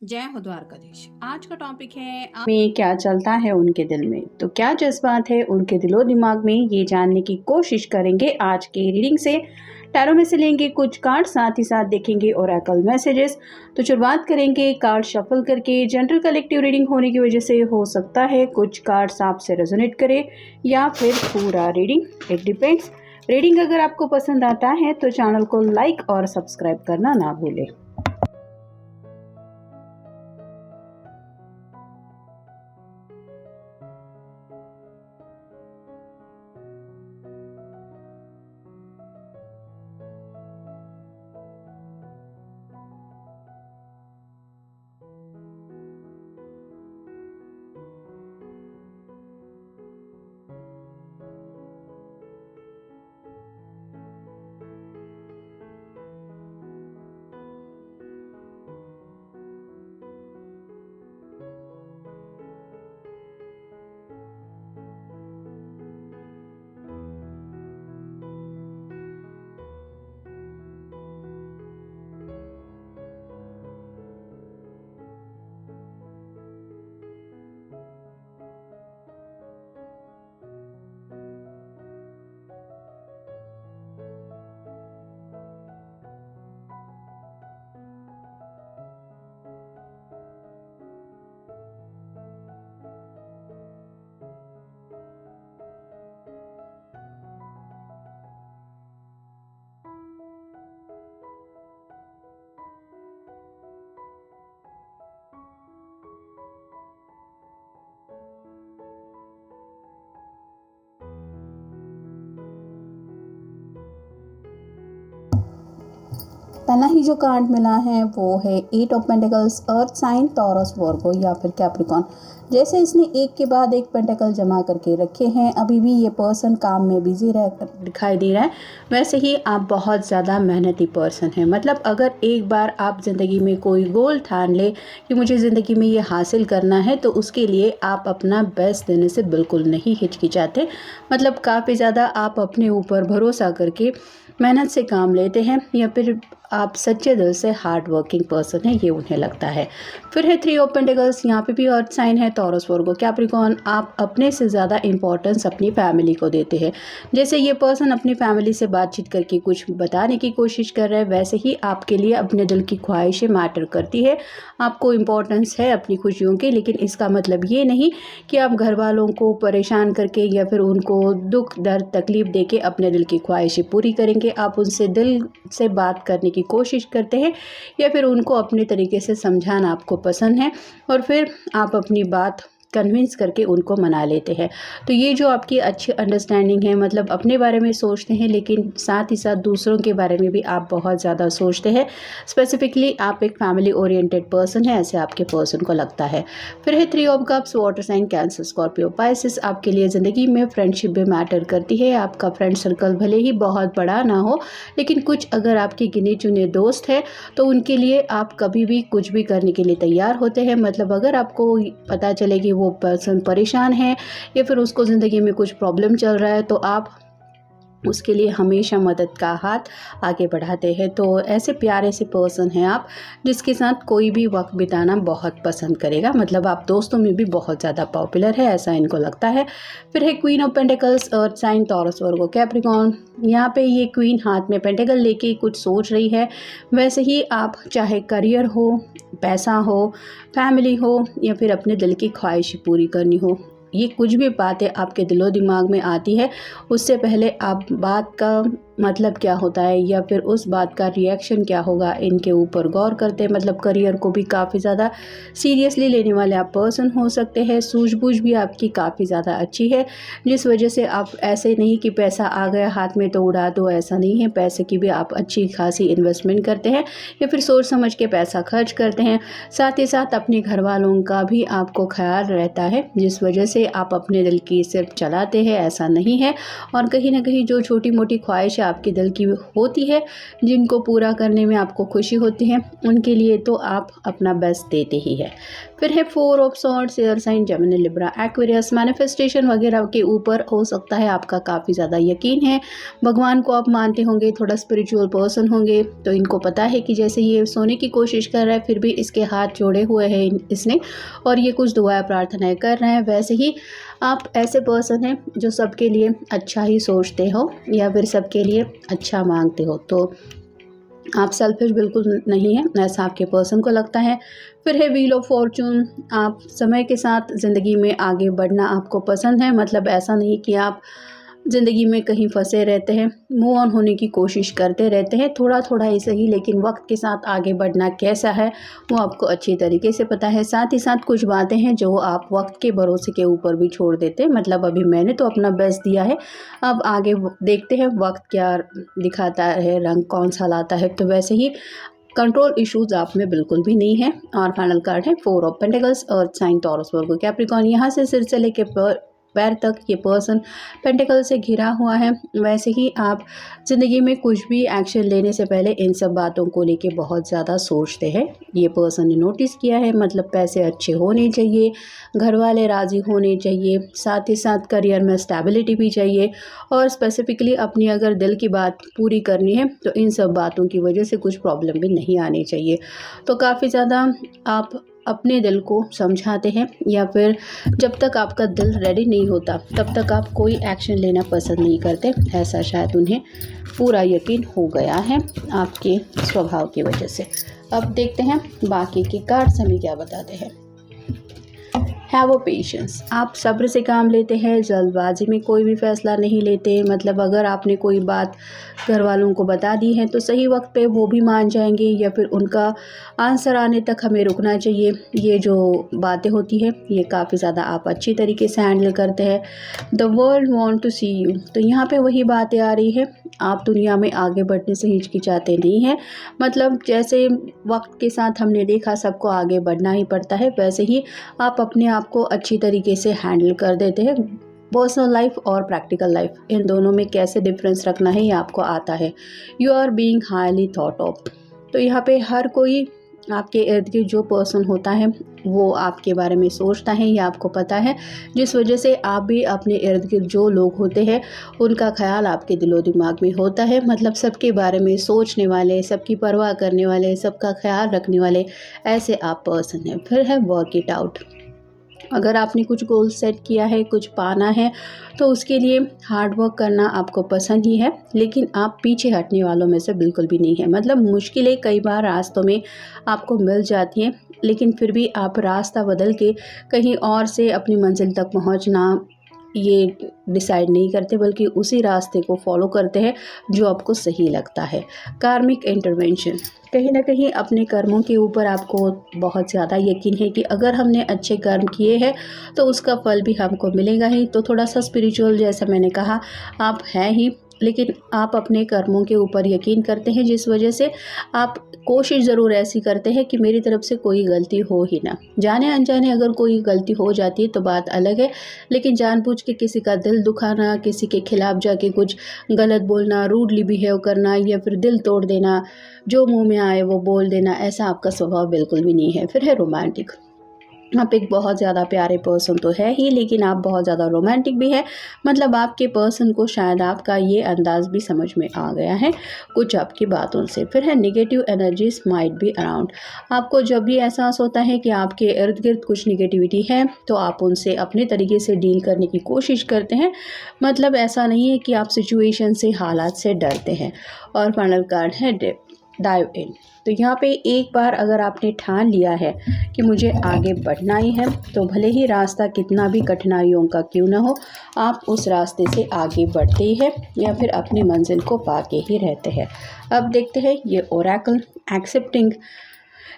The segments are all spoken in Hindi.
जय हो द्वारकाधीश। आज का टॉपिक है में क्या चलता है उनके दिल में, तो क्या जज्बात है उनके दिलो दिमाग में, ये जानने की कोशिश करेंगे आज के रीडिंग से। टैरो में से लेंगे कुछ कार्ड, साथ ही साथ देखेंगे ओरेकल मैसेजेस। तो शुरुआत करेंगे कार्ड शफल करके। जनरल कलेक्टिव रीडिंग होने की वजह से हो सकता है कुछ कार्ड्स आपसे रेजोनेट करे या फिर पूरा रीडिंग, इट डिपेंड्स। रीडिंग अगर आपको पसंद आता है तो चैनल को लाइक और सब्सक्राइब करना ना भूलें। पहला ही जो कार्ड मिला है वो है 8 of pentacles, earth sign, Taurus, Virgo या फिर कैप्रिकॉन। जैसे इसने एक के बाद एक पेंटिकल जमा करके रखे हैं, अभी भी ये पर्सन काम में बिजी रह दिखाई दे रहा है। वैसे ही आप बहुत ज़्यादा मेहनती पर्सन हैं। मतलब अगर एक बार आप ज़िंदगी में कोई गोल ठान ले कि मुझे ज़िंदगी में ये हासिल करना है, तो उसके लिए आप अपना बेस्ट देने से बिल्कुल नहीं हिचकिचाते। मतलब काफ़ी ज़्यादा आप अपने ऊपर भरोसा करके मेहनत से काम लेते हैं, या फिर आप सच्चे दिल से हार्ड वर्किंग पर्सन है, ये उन्हें लगता है। फिर है 3 ऑफ पेंटिकल्स, यहाँ पे भी अर्थ साइन है, टॉरस, वर्गो, कैप्रिकॉन। आप अपने से ज़्यादा इंपॉर्टेंस अपनी फैमिली को देते हैं। जैसे ये पर्सन अपनी फैमिली से बातचीत करके कुछ बताने की कोशिश कर रहा है, वैसे ही आपके लिए अपने दिल की ख्वाहिशें मैटर करती है। आपको इम्पोर्टेंस है अपनी खुशियों की, लेकिन इसका मतलब ये नहीं कि आप घर वालों को परेशान करके या फिर उनको दुख दर्द तकलीफ़ दे के अपने दिल की ख्वाहिशें पूरी करेंगे। आप उनसे दिल से बात करने की कोशिश करते हैं, या फिर उनको अपने तरीके से समझाना आपको पसंद है, और फिर आप अपनी बात कन्विंस करके उनको मना लेते हैं। तो ये जो आपकी अच्छी अंडरस्टैंडिंग है, मतलब अपने बारे में सोचते हैं लेकिन साथ ही साथ दूसरों के बारे में भी आप बहुत ज़्यादा सोचते हैं। स्पेसिफिकली आप एक फैमिली ओरिएंटेड पर्सन है, ऐसे आपके पर्सन को लगता है। फिर है 3 of cups, water sign, Cancer, Scorpio, Pisces. आपके लिए ज़िंदगी में फ्रेंडशिप भी मैटर करती है। आपका फ्रेंड सर्कल भले ही बहुत बड़ा ना हो, लेकिन कुछ अगर आपके गिने चुने दोस्त हैं तो उनके लिए आप कभी भी कुछ भी करने के लिए तैयार होते हैं। मतलब अगर आपको पता चले कि वो पर्सन परेशान है या फिर उसको ज़िंदगी में कुछ प्रॉब्लम चल रहा है, तो आप उसके लिए हमेशा मदद का हाथ आगे बढ़ाते हैं। तो ऐसे प्यारे से पर्सन हैं आप, जिसके साथ कोई भी वक्त बिताना बहुत पसंद करेगा। मतलब आप दोस्तों में भी बहुत ज़्यादा पॉपुलर है, ऐसा इनको लगता है। फिर है queen of pentacles, earth sign, Taurus, Virgo, Capricorn. यहाँ पे ये क्वीन हाथ में पेंटिकल लेके कुछ सोच रही है। वैसे ही आप चाहे करियर हो, पैसा हो, फैमिली हो, या फिर अपने दिल की ख्वाहिश पूरी करनी हो, ये कुछ भी बातें आपके दिलो दिमाग में आती है, उससे पहले आप बात का मतलब क्या होता है या फिर उस बात का रिएक्शन क्या होगा, इनके ऊपर गौर करते हैं। मतलब करियर को भी काफ़ी ज़्यादा सीरियसली लेने वाले आप पर्सन हो सकते हैं। सूझबूझ भी आपकी काफ़ी ज़्यादा अच्छी है, जिस वजह से आप ऐसे नहीं कि पैसा आ गया हाथ में तो उड़ा दो, ऐसा नहीं है। पैसे की भी आप अच्छी खासी इन्वेस्टमेंट करते हैं, या फिर सोच समझ के पैसा खर्च करते हैं। साथ ही साथ अपने घर वालों का भी आपको ख्याल रहता है, जिस वजह से आप अपने दिल की सिर्फ चलाते हैं, ऐसा नहीं है। और कहीं ना कहीं जो छोटी मोटी ख्वाहिश इच्छा आपके दिल की होती है, जिनको पूरा करने में आपको खुशी होती है, उनके लिए तो आप अपना बेस्ट देते ही है। फिर है 4 of swords, air sign, Gemini, Libra, Aquarius. Manifestation वगैरह के ऊपर हो सकता है आपका काफ़ी ज़्यादा यकीन है, भगवान को आप मानते होंगे, थोड़ा स्पिरिचुअल पर्सन होंगे, तो इनको पता है कि जैसे ये सोने की कोशिश कर रहा है फिर भी इसके हाथ जोड़े हुए हैं इसने, और ये कुछ दुआएं प्रार्थनाएं कर रहे हैं। वैसे ही आप ऐसे पर्सन हैं जो सबके लिए अच्छा ही सोचते हो या फिर सबके लिए अच्छा मांगते हो, तो आप सेल्फिश बिल्कुल नहीं है, ऐसा आपके पर्सन को लगता है। फिर है व्हील ऑफ फॉर्चून, आप समय के साथ ज़िंदगी में आगे बढ़ना आपको पसंद है, मतलब ऐसा नहीं कि आप ज़िंदगी में कहीं फंसे रहते हैं, मूव ऑन होने की कोशिश करते रहते हैं, थोड़ा थोड़ा ही सही, लेकिन वक्त के साथ आगे बढ़ना कैसा है वो आपको अच्छी तरीके से पता है। साथ ही साथ कुछ बातें हैं जो आप वक्त के भरोसे के ऊपर भी छोड़ देते हैं, मतलब अभी मैंने तो अपना बेस्ट दिया है, अब आगे देखते हैं वक्त क्या दिखाता है, रंग कौन सा लाता है। तो वैसे ही कंट्रोल इश्यूज आप में बिल्कुल भी नहीं है। और फाइनल कार्ड है 4 of pentacles, earth sign, Taurus, Virgo, Capricorn. यहाँ से सिर से लेके पैर तक ये पर्सन पेंटिकल से घिरा हुआ है। वैसे ही आप ज़िंदगी में कुछ भी एक्शन लेने से पहले इन सब बातों को लेके बहुत ज़्यादा सोचते हैं, ये पर्सन ने नोटिस किया है। मतलब पैसे अच्छे होने चाहिए, घर वाले राज़ी होने चाहिए, साथ ही साथ करियर में स्टेबिलिटी भी चाहिए, और स्पेसिफिकली अपनी अगर दिल की बात पूरी करनी है तो इन सब बातों की वजह से कुछ प्रॉब्लम भी नहीं आनी चाहिए। तो काफ़ी ज़्यादा आप अपने दिल को समझाते हैं, या फिर जब तक आपका दिल रेडी नहीं होता तब तक आप कोई एक्शन लेना पसंद नहीं करते, ऐसा शायद उन्हें पूरा यकीन हो गया है आपके स्वभाव की वजह से। अब देखते हैं बाकी के कार्ड्स हमें क्या बताते हैं। हैव अ पेशेंस, आप सब्र से काम लेते हैं, जल्दबाजी में कोई भी फैसला नहीं लेते। मतलब अगर आपने कोई बात घर वालों को बता दी है तो सही वक्त पे वो भी मान जाएंगे, या फिर उनका आंसर आने तक हमें रुकना चाहिए। ये जो बातें होती है ये काफ़ी ज़्यादा आप अच्छी तरीके से हैंडल करते हैं। The world want to see you, तो यहाँ पे वही बातें आ रही है, आप दुनिया में आगे बढ़ने से हिचकिचाते नहीं हैं। मतलब जैसे वक्त के साथ हमने देखा सबको आगे बढ़ना ही पड़ता है, वैसे ही आप अपने आप को अच्छी तरीके से हैंडल कर देते हैं। पर्सनल लाइफ और प्रैक्टिकल लाइफ, इन दोनों में कैसे डिफरेंस रखना है ये आपको आता है। You are being highly thought of, तो यहाँ पे हर कोई आपके इर्द गिर्द जो पर्सन होता है वो आपके बारे में सोचता है, ये आपको पता है, जिस वजह से आप भी अपने इर्द गिर्द जो लोग होते हैं उनका ख्याल आपके दिलो दिमाग में होता है। मतलब सबके बारे में सोचने वाले, सबकी परवाह करने वाले, सबका ख्याल रखने वाले, ऐसे आप पर्सन हैं। फिर है वर्क इट आउट, अगर आपने कुछ गोल सेट किया है, कुछ पाना है, तो उसके लिए हार्ड वर्क करना आपको पसंद ही है, लेकिन आप पीछे हटने वालों में से बिल्कुल भी नहीं है। मतलब मुश्किलें कई बार रास्तों में आपको मिल जाती हैं, लेकिन फिर भी आप रास्ता बदल के कहीं और से अपनी मंजिल तक पहुंचना ये डिसाइड नहीं करते, बल्कि उसी रास्ते को फॉलो करते हैं जो आपको सही लगता है। कार्मिक इंटरवेंशन, कहीं ना कहीं अपने कर्मों के ऊपर आपको बहुत ज़्यादा यकीन है कि अगर हमने अच्छे कर्म किए हैं तो उसका फल भी हमको मिलेगा ही। तो थोड़ा सा स्पिरिचुअल, जैसा मैंने कहा, आप हैं ही, लेकिन आप अपने कर्मों के ऊपर यकीन करते हैं, जिस वजह से आप कोशिश ज़रूर ऐसी करते हैं कि मेरी तरफ से कोई गलती हो ही ना। जाने अनजाने अगर कोई गलती हो जाती है तो बात अलग है, लेकिन जानबूझ के किसी का दिल दुखाना, किसी के खिलाफ जाके कुछ गलत बोलना, रूडली बिहेव करना, या फिर दिल तोड़ देना, जो मुंह में आए वो बोल देना, ऐसा आपका स्वभाव बिल्कुल भी नहीं है। फिर है रोमांटिक, आप एक बहुत ज़्यादा प्यारे पर्सन तो है ही, लेकिन आप बहुत ज़्यादा रोमांटिक भी है। मतलब आपके पर्सन को शायद आपका ये अंदाज़ भी समझ में आ गया है कुछ आपकी बातों से। फिर है negative energies might be around, आपको जब भी एहसास होता है कि आपके इर्द गिर्द कुछ नेगेटिविटी है तो आप उनसे अपने तरीके से डील करने की कोशिश करते हैं। मतलब ऐसा नहीं है कि आप सिचुएशन से, हालात से डरते हैं। और फाइनल कार्ड है डाइव इन, तो यहाँ पे एक बार अगर आपने ठान लिया है कि मुझे आगे बढ़ना ही है, तो भले ही रास्ता कितना भी कठिनाइयों का क्यों ना हो, आप उस रास्ते से आगे बढ़ते ही हैं, या फिर अपनी मंजिल को पाके ही रहते हैं। अब देखते हैं ये ओरेकल एक्सेप्टिंग,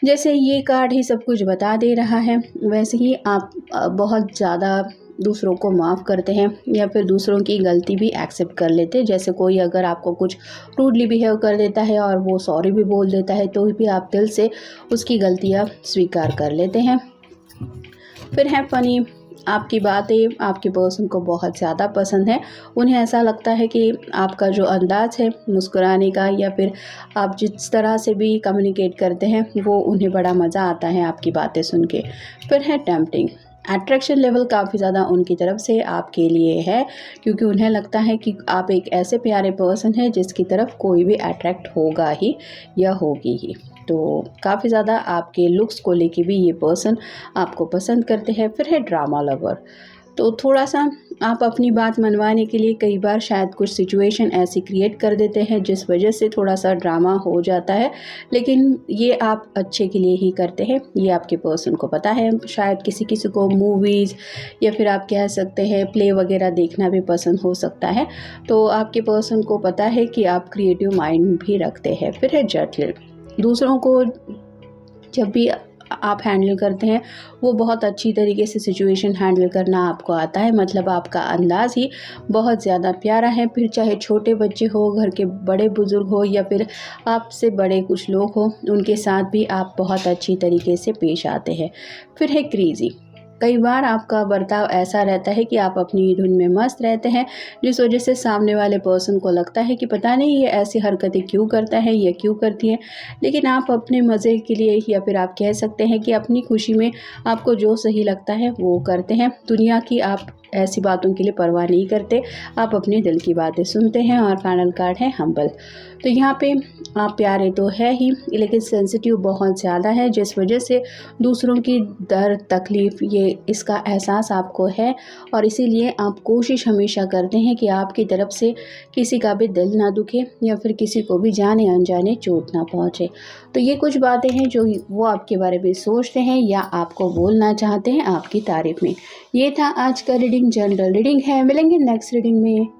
जैसे ये कार्ड ही सब कुछ बता दे रहा है, वैसे ही आप बहुत ज़्यादा दूसरों को माफ़ करते हैं, या फिर दूसरों की गलती भी एक्सेप्ट कर लेते हैं। जैसे कोई अगर आपको कुछ रूडली बिहेव कर देता है और वो सॉरी भी बोल देता है, तो भी आप दिल से उसकी गलतियाँ स्वीकार कर लेते हैं। फिर है फनी, आपकी बातें आपके पर्सन को बहुत ज़्यादा पसंद है। उन्हें ऐसा लगता है कि आपका जो अंदाज़ है मुस्कुराने का या फिर आप जिस तरह से भी कम्युनिकेट करते हैं वो उन्हें बड़ा मज़ा आता है आपकी बातें सुन के। फिर है टेम्पटिंग। अट्रैक्शन लेवल काफ़ी ज़्यादा उनकी तरफ से आपके लिए है, क्योंकि उन्हें लगता है कि आप एक ऐसे प्यारे पर्सन हैं जिसकी तरफ कोई भी अट्रैक्ट होगा ही या होगी ही। तो काफ़ी ज़्यादा आपके लुक्स को लेके भी ये पर्सन आपको पसंद करते हैं। फिर है ड्रामा लवर। तो थोड़ा सा आप अपनी बात मनवाने के लिए कई बार शायद कुछ सिचुएशन ऐसी क्रिएट कर देते हैं जिस वजह से थोड़ा सा ड्रामा हो जाता है, लेकिन ये आप अच्छे के लिए ही करते हैं, ये आपके पर्सन को पता है। शायद किसी किसी को मूवीज़ या फिर आप कह सकते हैं प्ले वगैरह देखना भी पसंद हो सकता है, तो आपके पर्सन को पता है कि आप क्रिएटिव माइंड भी रखते हैं। फिर है जटिल। दूसरों को जब भी आप हैंडल करते हैं वो बहुत अच्छी तरीके से सिचुएशन हैंडल करना आपको आता है, मतलब आपका अंदाज़ ही बहुत ज़्यादा प्यारा है। फिर चाहे छोटे बच्चे हो, घर के बड़े बुज़ुर्ग हो या फिर आपसे बड़े कुछ लोग हो, उनके साथ भी आप बहुत अच्छी तरीके से पेश आते हैं। फिर है क्रेज़ी। कई बार आपका बर्ताव ऐसा रहता है कि आप अपनी धुन में मस्त रहते हैं, जिस वजह से सामने वाले पर्सन को लगता है कि पता नहीं ये ऐसी हरकतें क्यों करता है या क्यों करती है, लेकिन आप अपने मज़े के लिए या फिर आप कह सकते हैं कि अपनी खुशी में आपको जो सही लगता है वो करते हैं। दुनिया की आप ऐसी बातों के लिए परवाह नहीं करते, आप अपने दिल की बातें सुनते हैं। और फाइनल कार्ड है हम्बल। तो यहाँ पे आप प्यारे तो है ही, लेकिन सेंसिटिव बहुत ज़्यादा है, जिस वजह से दूसरों की दर्द तकलीफ़ ये इसका एहसास आपको है, और इसीलिए आप कोशिश हमेशा करते हैं कि आपकी तरफ से किसी का भी दिल ना दुखे या फिर किसी को भी जाने अनजाने चोट ना पहुँचे। तो ये कुछ बातें हैं जो वो आपके बारे में सोचते हैं या आपको बोलना चाहते हैं आपकी तारीफ़ में। ये था आज का रीडिंग, जनरल रीडिंग है। मिलेंगे नेक्स्ट रीडिंग में।